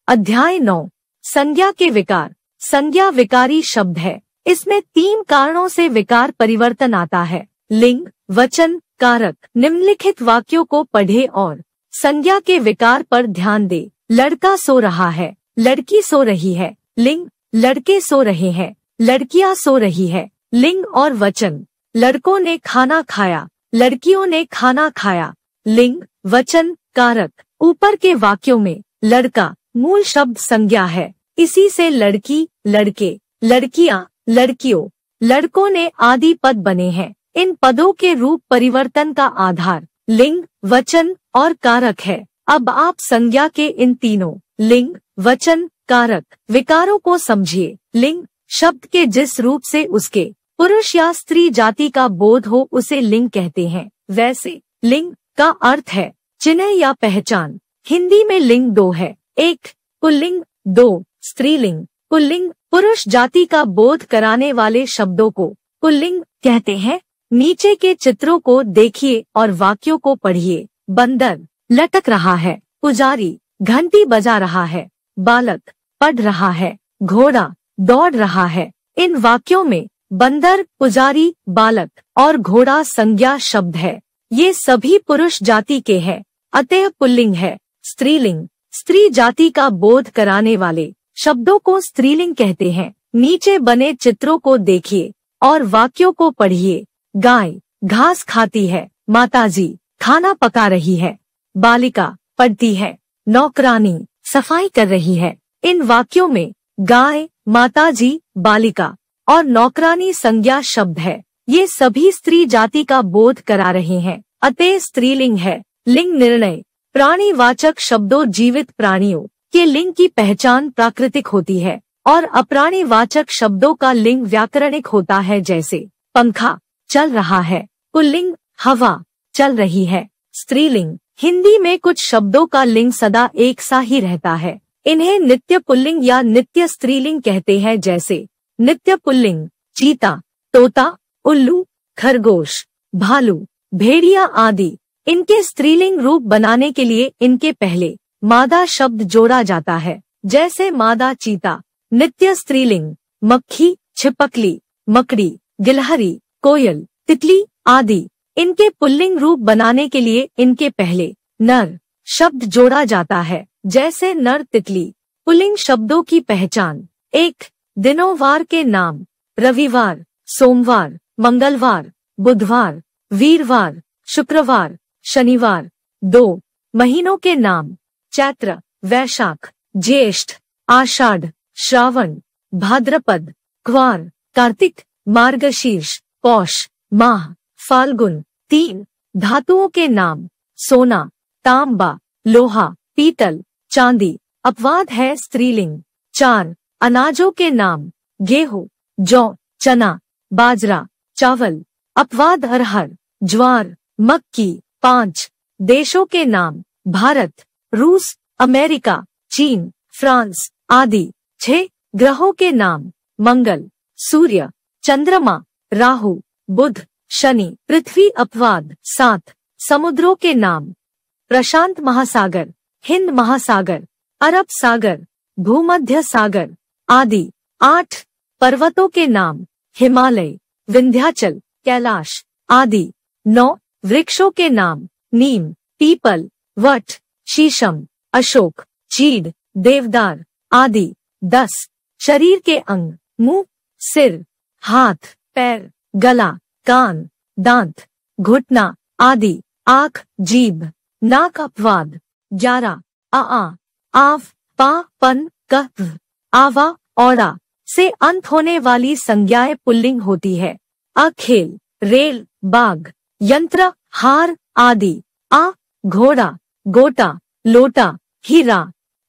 अध्याय 9 संज्ञा के विकार। संज्ञा विकारी शब्द है। इसमें 3 कारणों से विकार परिवर्तन आता है। लिंग, वचन, कारक। निम्नलिखित वाक्यों को पढ़े और संज्ञा के विकार पर ध्यान दे। लड़का सो रहा है, लड़की सो रही है। लिंग, लड़के सो रहे हैं, लड़कियां सो रही है। लिंग और वचन, लड़कों ने खाना खाया, लड़कियों ने खाना खाया। लिंग, वचन, कारक। ऊपर के वाक्यों में लड़का मूल शब्द संज्ञा है, इसी से लड़की, लड़के, लड़कियां, लड़कियों, लड़कों ने आदि पद बने हैं। इन पदों के रूप परिवर्तन का आधार लिंग, वचन और कारक है। अब आप संज्ञा के इन तीनों लिंग, वचन, कारक विकारों को समझिए। लिंग शब्द के जिस रूप से उसके पुरुष या स्त्री जाति का बोध हो उसे लिंग कहते हैं। वैसे लिंग का अर्थ है चिन्ह या पहचान। हिंदी में लिंग 2 है, 1 पुल्लिंग, 2 स्त्रीलिंग। पुल्लिंग पुरुष जाति का बोध कराने वाले शब्दों को पुल्लिंग कहते हैं। नीचे के चित्रों को देखिए और वाक्यों को पढ़िए। बंदर लटक रहा है, पुजारी घंटी बजा रहा है, बालक पढ़ रहा है, घोड़ा दौड़ रहा है। इन वाक्यों में बंदर, पुजारी, बालक और घोड़ा संज्ञा शब्द है। ये सभी पुरुष जाति के हैं, अतः पुल्लिंग है। स्त्रीलिंग स्त्री जाति का बोध कराने वाले शब्दों को स्त्रीलिंग कहते हैं। नीचे बने चित्रों को देखिए और वाक्यों को पढ़िए। गाय घास खाती है, माताजी खाना पका रही है, बालिका पढ़ती है, नौकरानी सफाई कर रही है। इन वाक्यों में गाय, माताजी, बालिका और नौकरानी संज्ञा शब्द है। ये सभी स्त्री जाति का बोध करा रहे हैं, अतः स्त्रीलिंग है। लिंग निर्णय प्राणीवाचक शब्दों जीवित प्राणियों के लिंग की पहचान प्राकृतिक होती है और अप्राणीवाचक शब्दों का लिंग व्याकरणिक होता है। जैसे पंखा चल रहा है, पुल्लिंग हवा चल रही है। स्त्रीलिंग हिंदी में कुछ शब्दों का लिंग सदा एक सा ही रहता है। इन्हें नित्य पुल्लिंग या नित्य स्त्रीलिंग कहते हैं। जैसे नित्य पुल्लिंग चीता, तोता, उल्लू, खरगोश, भालू, भेड़िया आदि। इनके स्त्रीलिंग रूप बनाने के लिए इनके पहले मादा शब्द जोड़ा जाता है। जैसे मादा चीता। नित्य स्त्रीलिंग मक्खी, छिपकली, मकड़ी, गिलहरी, कोयल, तितली आदि। इनके पुल्लिंग रूप बनाने के लिए इनके पहले नर शब्द जोड़ा जाता है। जैसे नर, तितली। पुल्लिंग शब्दों की पहचान 1 दिनों वार के नाम रविवार, सोमवार, मंगलवार, बुधवार, वीरवार, शुक्रवार, शनिवार। 2 महीनों के नाम चैत्र, वैशाख, ज्येष्ठ, आषाढ़, श्रावण, भाद्रपद, ग्वार, कार्तिक, मार्गशीर्ष, पौष, माह, फाल्गुन। 3 धातुओं के नाम सोना, तांबा, लोहा, पीतल, चांदी। अपवाद है स्त्रीलिंग। 4 अनाजों के नाम गेहूं, जौ, चना, बाजरा, चावल। अपवाद अरहर, ज्वार, मक्की। 5 देशों के नाम भारत, रूस, अमेरिका, चीन, फ्रांस आदि। 6 ग्रहों के नाम मंगल, सूर्य, चंद्रमा, राहु, बुध, शनि, पृथ्वी। अपवाद 7 समुद्रों के नाम प्रशांत महासागर, हिंद महासागर, अरब सागर, भूमध्य सागर आदि। 8 पर्वतों के नाम हिमालय, विंध्याचल, कैलाश आदि। 9 वृक्षों के नाम नीम, पीपल, वट, शीशम, अशोक, चीड़, देवदार आदि। 10 शरीर के अंग मुंह, सिर, हाथ, पैर, गला, कान, दांत, घुटना आदि। आँख, जीभ, नाक। अपवाद 11 आव, पा, पन, कफ, आवा, औड़ा से अंत होने वाली संज्ञाएं पुल्लिंग होती है। अखेल, रेल, बाग, यंत्र, हार आदि। आ घोड़ा, गोटा, लोटा, हीरा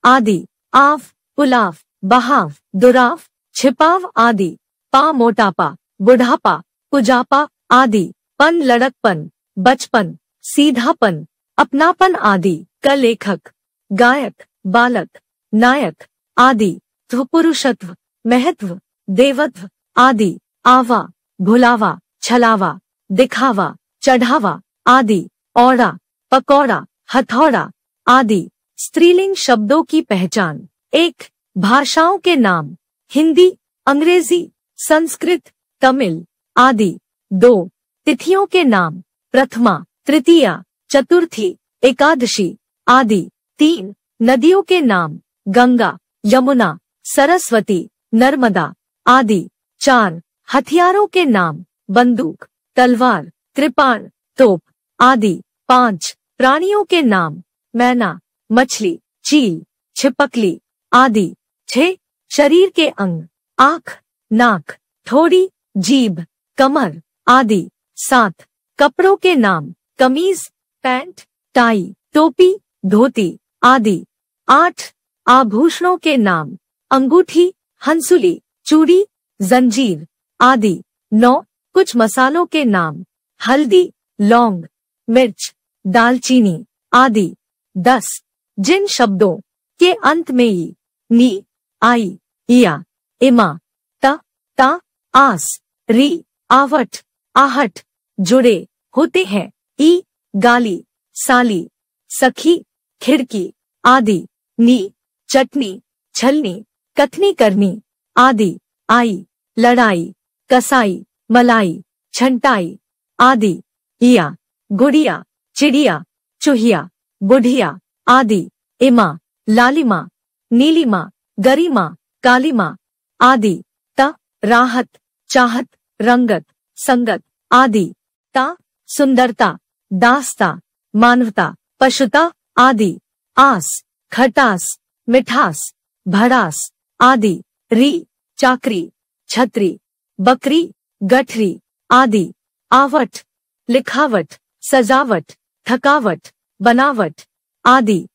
आदि। आव पुलाव, बहाव, दुराव, छिपाव आदि। पा मोटापा, बुढ़ापा, कुजापा आदि। पन लड़कपन, बचपन, सीधापन, अपनापन आदि। क लेखक, गायक, बालक, नायक आदि। त्व पुरुषत्व, महत्व, देवत्व आदि। आवा भुलावा, छलावा, दिखावा, चढ़ावा आदि। औड़ा, पकौड़ा, हथौड़ा आदि। स्त्रीलिंग शब्दों की पहचान 1. भाषाओं के नाम, हिंदी, अंग्रेजी, संस्कृत, तमिल आदि। 2. तिथियों के नाम, प्रथमा, तृतीया, चतुर्थी, एकादशी आदि। 3. नदियों के नाम, गंगा, यमुना, सरस्वती, नर्मदा आदि। 4. हथियारों के नाम, बंदूक, तलवार, कृपाण, तोप आदि। 5. प्राणियों के नाम, मैना, मछली, चील, छिपकली आदि। 6. शरीर के अंग, आँख, नाक, थोड़ी, जीभ, कमर आदि। 7. कपड़ों के नाम, कमीज, पैंट, टाई, टोपी, धोती आदि। 8. आभूषणों के नाम, अंगूठी, हंसुली, चूड़ी, जंजीर आदि। 9. कुछ मसालों के नाम, हल्दी, लौंग, मिर्च, दालचीनी आदि। 10. जिन शब्दों के अंत में ई, नी, आई, इया, इमा, ता, आस, री, आवट, आहट जुड़े होते हैं। ई, गाली, साली, सखी, खिड़की आदि। नी, चटनी, छलनी, कथनी करनी आदि। आई, लड़ाई, कसाई, मलाई, छंटाई आदि। इया, गुड़िया, चिड़िया, चूहिया, बुढ़िया आदि। इमा, लालिमा, नीलिमा, गरिमा, कालिमा आदि। ता, राहत, चाहत, रंगत, संगत आदि। ता, सुंदरता, दास्ता, मानवता, पशुता आदि। आस, खटास, मिठास, भड़ास आदि। री, चाकरी, छतरी, बकरी, गठरी आदि। आवट, लिखावट, सजावट, थकावट, बनावट आदि।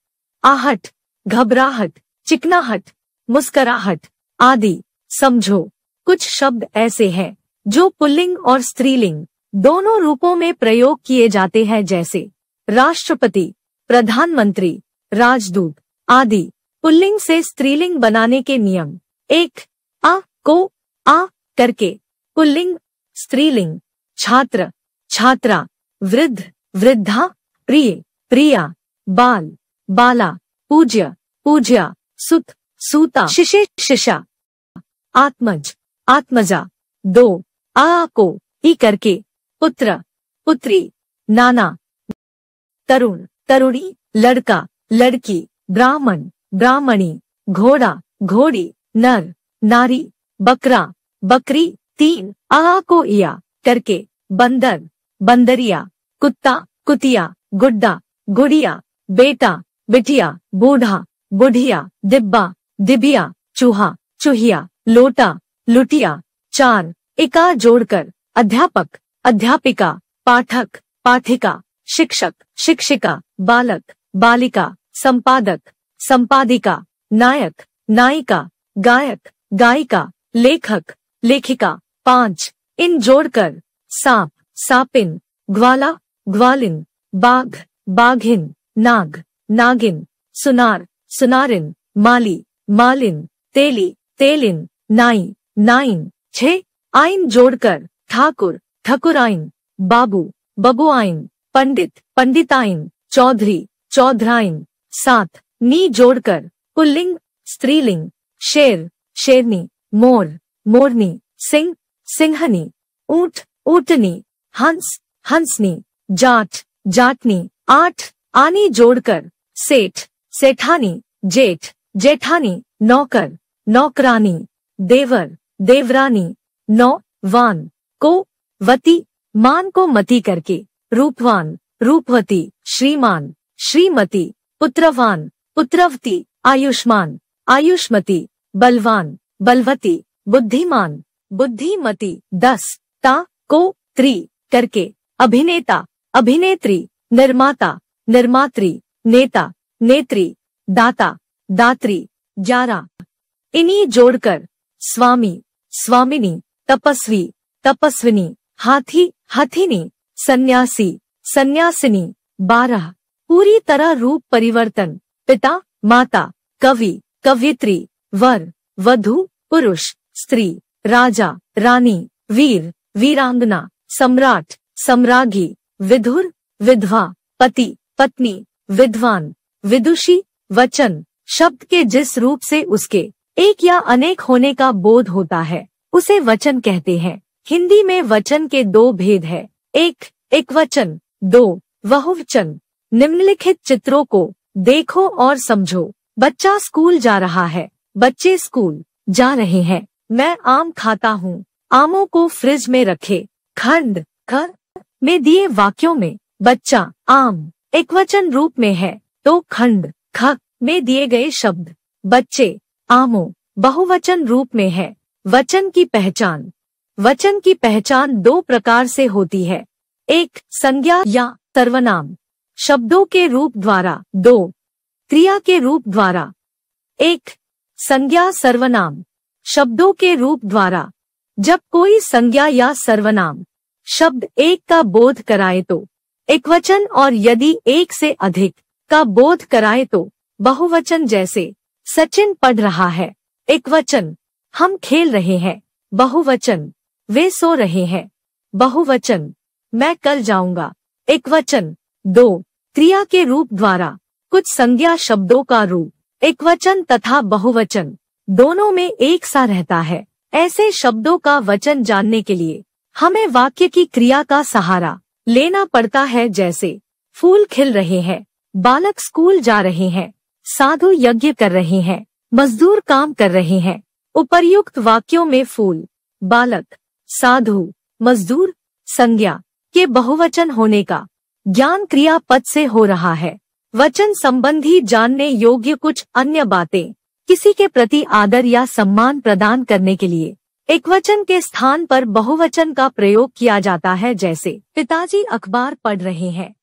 आहट, घबराहट, चिकनाहट, मुस्कराहट आदि। समझो, कुछ शब्द ऐसे हैं जो पुल्लिंग और स्त्रीलिंग दोनों रूपों में प्रयोग किए जाते हैं, जैसे राष्ट्रपति, प्रधानमंत्री, राजदूत आदि। पुल्लिंग से स्त्रीलिंग बनाने के नियम। 1. आ को आ करके पुल्लिंग स्त्रीलिंग, छात्र, छात्रा, वृद्ध, वृद्धा, प्रिय, प्रिया, बाल, बाला, पूज्य, पूज्या, सुत, सूता, शिशे, शिशा, आत्मज, आत्मजा। 2. आ को ई करके पुत्र, पुत्री, नाना, तरुण, तरुणी, लड़का, लड़की, ब्राह्मण, ब्राह्मणी, घोड़ा, घोड़ी, नर, नारी, बकरा, बकरी। 3. आ को इया करके बंदर, बंदरिया, कुत्ता, कुतिया, गुड्डा, गुड़िया, बेटा, बिटिया, बूढ़ा, बुढ़िया, डिब्बा, डिबिया, चूहा, चूहिया, लोटा, लुटिया। 4. इकार जोड़कर अध्यापक, अध्यापिका, पाठक, पाठिका, शिक्षक, शिक्षिका, बालक, बालिका, संपादक, संपादिका, नायक, नायिका, गायक, गायिका, लेखक, लेखिका। 5. इन जोड़कर सांप, सापिन, ग्वाला, ग्वालिन, बाघ, बाघिन, नाग, नागिन, सुनार, सुनारिन, माली, मालिन, तेली, तेलिन, नाई, नाइन। 6. आइन जोड़कर ठाकुर, ठकुराइन, बाबू, बबुआइन, पंडित, पंडिताइन, चौधरी, चौधराइन। 7. नी जोड़कर पुल्लिंग, स्त्रीलिंग, शेर, शेरनी, मोर, मोरनी, सिंह, सिंहनी, ऊंट, ऊंटनी, हंस, हंसनी, जाट, जाटनी। 8. आनी जोड़कर सेठ, सेठानी, जेठ, जेठानी, नौकर, नौकरानी, देवर, देवरानी। 9. वान को वती, मान को मती करके रूपवान, रूपवती, श्रीमान, श्रीमती, पुत्रवान, पुत्रवती, आयुष्मान, आयुष्मती, बलवान, बलवती, बुद्धिमान, बुद्धिमती। 10. ता को त्री करके अभिनेता, अभिनेत्री, निर्माता, निर्मात्री, नेता, नेत्री, दाता, दात्री। 11. इन्हीं जोड़कर स्वामी, स्वामिनी, तपस्वी, तपस्विनी, हाथी, हथिनी, सन्यासी, सन्यासिनी। 12. पूरी तरह रूप परिवर्तन, पिता, माता, कवि, कवयित्री, वर, वधू, पुरुष, स्त्री, राजा, रानी, वीर, वीरांगना, सम्राट, सम्राज्ञी, विधुर, विधवा, पति, पत्नी, विद्वान, विदुषी, वचन, शब्द के जिस रूप से उसके एक या अनेक होने का बोध होता है उसे वचन कहते हैं। हिंदी में वचन के दो भेद है, एक एकवचन, दो बहुवचन। निम्नलिखित चित्रों को देखो और समझो। बच्चा स्कूल जा रहा है, बच्चे स्कूल जा रहे हैं। मैं आम खाता हूँ, आमों को फ्रिज में रखे। खंड ख में दिए वाक्यों में बच्चा आम एकवचन रूप में है तो खंड ख में दिए गए शब्द बच्चे आमों बहुवचन रूप में है। वचन की पहचान। वचन की पहचान दो प्रकार से होती है, एक संज्ञा या सर्वनाम शब्दों के रूप द्वारा, दो क्रिया के रूप द्वारा। एक संज्ञा सर्वनाम शब्दों के रूप द्वारा। जब कोई संज्ञा या सर्वनाम शब्द एक का बोध कराए तो एकवचन, और यदि एक से अधिक का बोध कराए तो बहुवचन। जैसे सचिन पढ़ रहा है, एकवचन हम खेल रहे हैं। बहुवचन वे सो रहे हैं। बहुवचन मैं कल जाऊंगा। एकवचन दो क्रिया के रूप द्वारा। कुछ संज्ञा शब्दों का रूप एकवचन तथा बहुवचन दोनों में एक सा रहता है। ऐसे शब्दों का वचन जानने के लिए हमें वाक्य की क्रिया का सहारा लेना पड़ता है। जैसे फूल खिल रहे हैं, बालक स्कूल जा रहे हैं, साधु यज्ञ कर रहे हैं, मजदूर काम कर रहे हैं। उपर्युक्त वाक्यों में फूल, बालक, साधु, मजदूर संज्ञा के बहुवचन होने का ज्ञान क्रियापद से हो रहा है। वचन संबंधी जानने योग्य कुछ अन्य बातें। किसी के प्रति आदर या सम्मान प्रदान करने के लिए एकवचन के स्थान पर बहुवचन का प्रयोग किया जाता है। जैसे पिताजी अखबार पढ़ रहे हैं।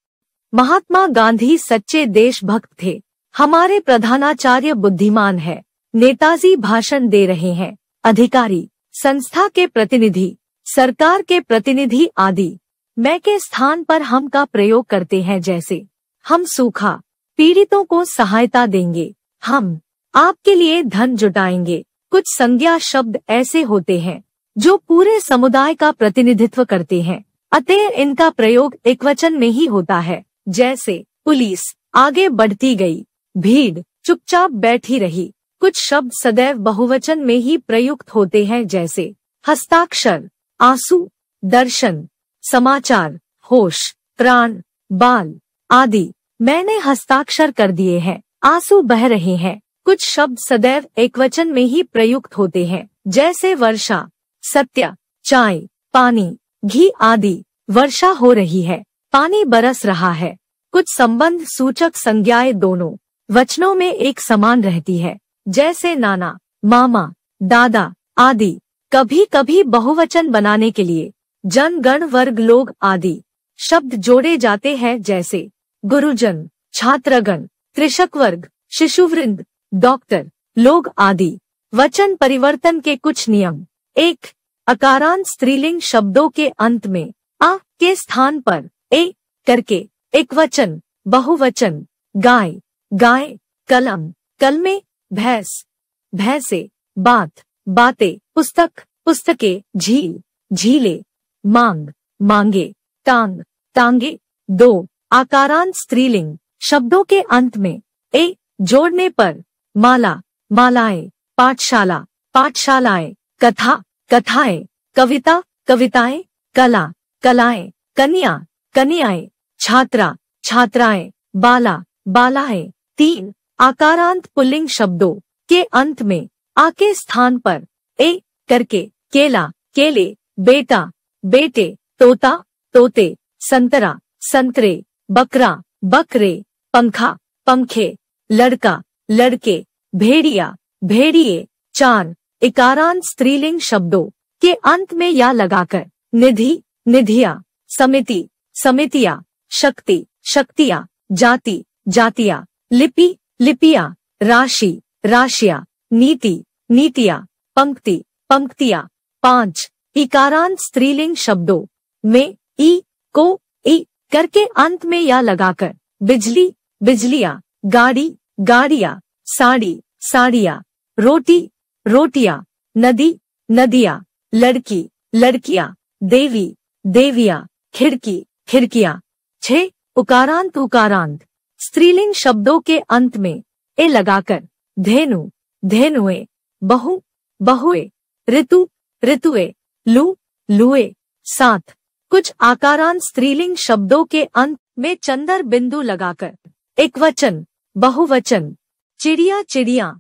महात्मा गांधी सच्चे देशभक्त थे। हमारे प्रधानाचार्य बुद्धिमान है। नेताजी भाषण दे रहे हैं। अधिकारी, संस्था के प्रतिनिधि, सरकार के प्रतिनिधि आदि। मैं के स्थान पर हम का प्रयोग करते हैं। जैसे हम सूखा पीड़ितों को सहायता देंगे, हम आपके लिए धन जुटाएंगे। कुछ संज्ञा शब्द ऐसे होते हैं जो पूरे समुदाय का प्रतिनिधित्व करते हैं, अतः इनका प्रयोग एकवचन में ही होता है। जैसे पुलिस आगे बढ़ती गई, भीड़ चुपचाप बैठी रही। कुछ शब्द सदैव बहुवचन में ही प्रयुक्त होते हैं। जैसे हस्ताक्षर, आंसू, दर्शन, समाचार, होश, प्राण, बाल आदि। मैंने हस्ताक्षर कर दिए हैं, आंसू बह रहे हैं। कुछ शब्द सदैव एकवचन में ही प्रयुक्त होते हैं। जैसे वर्षा, सत्य, चाय, पानी, घी आदि। वर्षा हो रही है, पानी बरस रहा है। कुछ संबंध सूचक संज्ञाएं दोनों वचनों में एक समान रहती है। जैसे नाना, मामा, दादा आदि। कभी कभी बहुवचन बनाने के लिए जन, गण, वर्ग, लोग आदि शब्द जोड़े जाते हैं। जैसे गुरुजन, छात्रगण, कृषक वर्ग, शिशुवृंद, डॉक्टर, लोग आदि। वचन परिवर्तन के कुछ नियम। एक अकारांत स्त्रीलिंग शब्दों के अंत में आ के स्थान पर ए करके एकवचन, बहुवचन। गाय, गाय, कलम, कलमे, भैंस, भैंसे, बात, बातें, पुस्तक, पुस्तकें, झील, झीले, मांग, मांगे, टांग, टांगे। दो आकारांत स्त्रीलिंग शब्दों के अंत में ए जोड़ने पर माला, मालाएं, पाठशाला, पाठशालाएं, कथा, कथाएं, कविता, कविताएं, कला, कलाएं, कन्या, कन्याएं, छात्रा, छात्राएं, बाला, बालाएं। तीन आकारांत पुल्लिंग शब्दों के अंत में आ के स्थान पर ए करके केला, केले, बेटा, बेटे, तोता, तोते, संतरा, संतरे, बकरा, बकरे, पंखा, पंखे, लड़का, लड़के, भेड़िया, भेड़िए। चार इकारांत स्त्रीलिंग शब्दों के अंत में या लगाकर निधि, निधिया, समिति, समितिया, शक्ति, शक्तिया, जाति, जातिया, लिपि, लिपिया, राशि, राशिया, नीति, नीतिया, पंक्ति, पंक्तिया। पांच इकारांत स्त्रीलिंग शब्दों में ई को ई करके अंत में या लगाकर बिजली, बिजलिया, गाड़ी, गाड़िया, साड़ी, साड़िया, रोटी, रोटिया, नदी, नदिया, लड़की, लड़किया, देवी, देविया, खिड़की, खिड़कियां। छह उकारांत उकारांत स्त्रीलिंग शब्दों के अंत में ए लगाकर धेनु, धेनुए, बहु, बहुए, ऋतु, ऋतुए, लू, लुए। 7 कुछ आकारांत स्त्रीलिंग शब्दों के अंत में चंदर बिंदु लगाकर एकवचन, बहुवचन, चिड़िया, चिड़िया,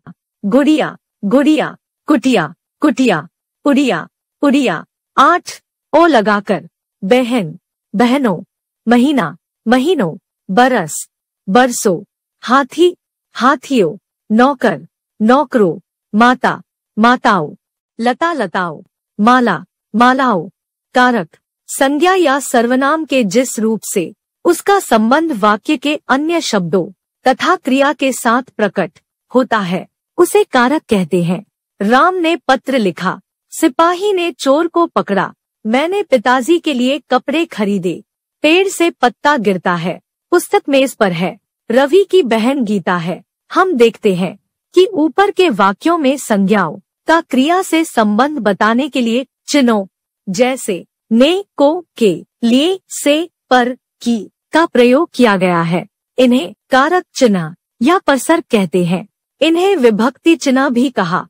गुड़िया, गुड़िया, कुटिया, कुटिया, उड़िया, उड़िया। 8 ओ लगाकर बहन, बहनों, महीना, महीनों, बरस, बरसों, हाथी, हाथियों, नौकर, नौकरों, माता, माताओं, लता, लताओं, माला, मालाओं। कारक संज्ञा या सर्वनाम के जिस रूप से उसका संबंध वाक्य के अन्य शब्दों तथा क्रिया के साथ प्रकट होता है उसे कारक कहते हैं। राम ने पत्र लिखा, सिपाही ने चोर को पकड़ा, मैंने पिताजी के लिए कपड़े खरीदे, पेड़ से पत्ता गिरता है, पुस्तक मेज पर है, रवि की बहन गीता है। हम देखते हैं कि ऊपर के वाक्यों में संज्ञाओं का क्रिया से संबंध बताने के लिए चिन्हों जैसे ने, को, के, लिए, से, पर, की का प्रयोग किया गया है। इन्हें कारक चिन्ह या परसर्ग कहते हैं। इन्हें विभक्ति चिन्ह भी कहा।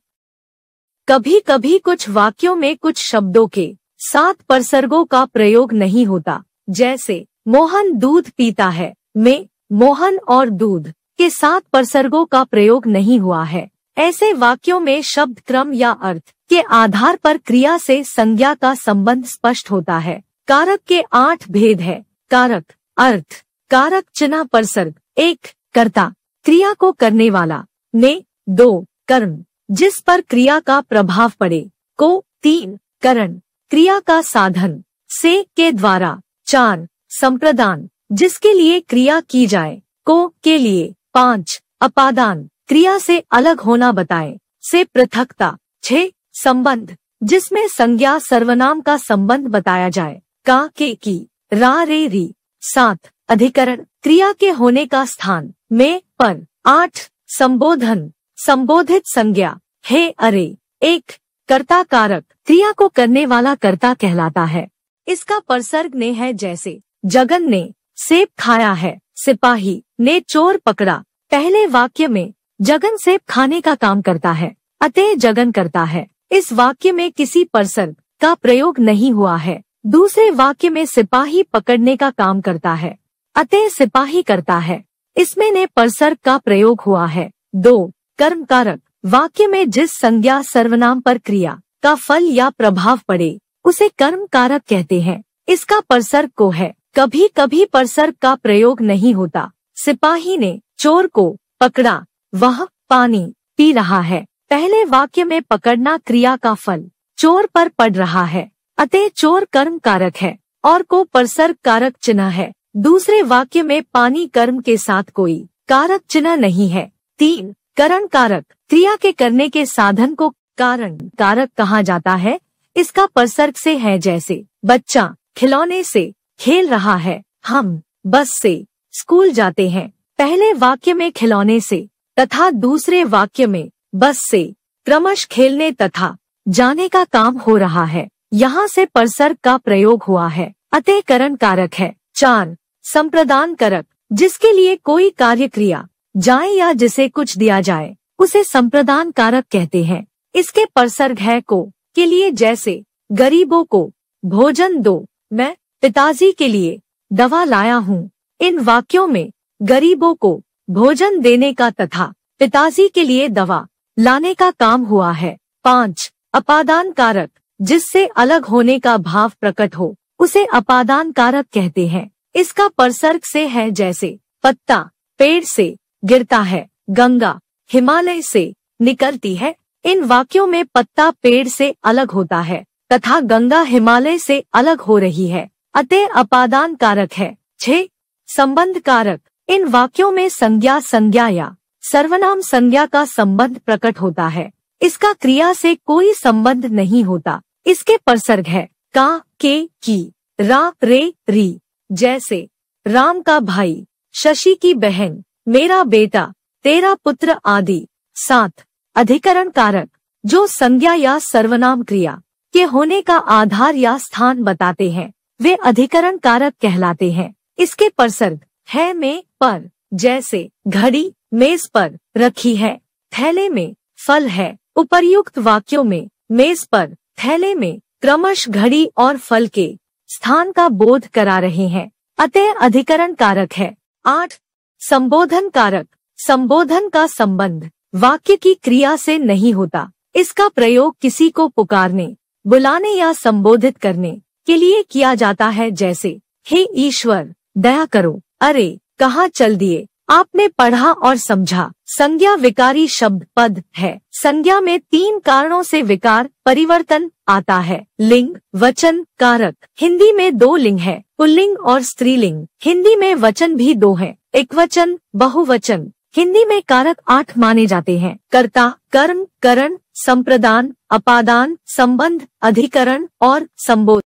कभी कभी कुछ वाक्यों में कुछ शब्दों के साथ परसर्गों का प्रयोग नहीं होता, जैसे मोहन दूध पीता है में मोहन और दूध के साथ परसर्गों का प्रयोग नहीं हुआ है। ऐसे वाक्यों में शब्द क्रम या अर्थ के आधार पर क्रिया से संज्ञा का संबंध स्पष्ट होता है। कारक के 8 भेद है। कारक अर्थ, कारक चिन्ह परसर्ग। 1 कर्ता, क्रिया को करने वाला। ने 2 कर्म, जिस पर क्रिया का प्रभाव पड़े। को 3 करण, क्रिया का साधन। से के द्वारा। 4 संप्रदान, जिसके लिए क्रिया की जाए। को के लिए। 5 अपादान, क्रिया से अलग होना बताए। से पृथकता। 6 संबंध, जिसमें संज्ञा सर्वनाम का संबंध बताया जाए। का के की, रा रे री। 7 अधिकरण, क्रिया के होने का स्थान। में पर। 8 संबोधन, संबोधित संज्ञा। हे अरे। 1 कर्ता कारक, क्रिया को करने वाला कर्ता कहलाता है। इसका परसर्ग ने है, जैसे जगन ने सेब खाया है, सिपाही ने चोर पकड़ा। पहले वाक्य में जगन सेब खाने का काम करता है, अतः जगन करता है। इस वाक्य में किसी परसर्ग का प्रयोग नहीं हुआ है। दूसरे वाक्य में सिपाही पकड़ने का काम करता है, अतः सिपाही करता है। इसमें ने परसर्ग का प्रयोग हुआ है। 2 कर्म कारक, वाक्य में जिस संज्ञा सर्वनाम पर क्रिया का फल या प्रभाव पड़े उसे कर्म कारक कहते हैं। इसका परसर्ग को है। कभी कभी परसर्ग का प्रयोग नहीं होता। सिपाही ने चोर को पकड़ा, वह पानी पी रहा है। पहले वाक्य में पकड़ना क्रिया का फल चोर पर पड़ रहा है, अतः चोर कर्म कारक है और को परसर्ग कारक चिन्ह है। दूसरे वाक्य में पानी कर्म के साथ कोई कारक चिन्ह नहीं है। 3 करण कारक, क्रिया के करने के साधन को कारण कारक कहा जाता है। इसका परसर्ग से है, जैसे बच्चा खिलौने से खेल रहा है, हम बस से स्कूल जाते हैं। पहले वाक्य में खिलौने से तथा दूसरे वाक्य में बस से क्रमश खेलने तथा जाने का काम हो रहा है। यहाँ से परसर्ग का प्रयोग हुआ है, अतः करण कारक है। 4 संप्रदान कारक, जिसके लिए कोई कार्य क्रिया जाए या जिसे कुछ दिया जाए उसे संप्रदान कारक कहते हैं। इसके परसर्ग है को के लिए, जैसे गरीबों को भोजन दो, मैं पिताजी के लिए दवा लाया हूँ। इन वाक्यों में गरीबों को भोजन देने का तथा पिताजी के लिए दवा लाने का काम हुआ है। 5 अपादान कारक, जिससे अलग होने का भाव प्रकट हो उसे अपादान कारक कहते हैं। इसका परसर्ग से है, जैसे पत्ता पेड़ से गिरता है, गंगा हिमालय से निकलती है। इन वाक्यों में पत्ता पेड़ से अलग होता है तथा गंगा हिमालय से अलग हो रही है, अतः अपादान कारक है। 6 संबंध कारक, इन वाक्यों में संज्ञा या सर्वनाम संज्ञा का संबंध प्रकट होता है। इसका क्रिया से कोई संबंध नहीं होता। इसके परसर्ग है का, के, की, रा, रे, री। जैसे राम का भाई, शशि की बहन, मेरा बेटा, तेरा पुत्र आदि। 7 अधिकरण कारक, जो संज्ञा या सर्वनाम क्रिया के होने का आधार या स्थान बताते हैं वे अधिकरण कारक कहलाते हैं। इसके परसर्ग है में पर, जैसे घड़ी मेज पर रखी है, थैले में फल है। उपर्युक्त वाक्यों में मेज पर, थैले में क्रमश घड़ी और फल के स्थान का बोध करा रहे हैं, अतः अधिकरण कारक है। 8 संबोधन कारक। संबोधन का संबंध वाक्य की क्रिया से नहीं होता। इसका प्रयोग किसी को पुकारने, बुलाने या संबोधित करने के लिए किया जाता है, जैसे हे ईश्वर दया करो, अरे कहाँ चल दिए, आपने पढ़ा और समझा। संज्ञा विकारी शब्द पद है। संज्ञा में 3 कारणों से विकार परिवर्तन आता है। लिंग, वचन, कारक। हिंदी में 2 लिंग है, पुल्लिंग और स्त्रीलिंग। हिंदी में वचन भी 2 है, एकवचन, बहुवचन। हिंदी में कारक 8 माने जाते हैं। कर्ता, कर्म, करण, संप्रदान, अपादान, संबंध, अधिकरण और संबोध।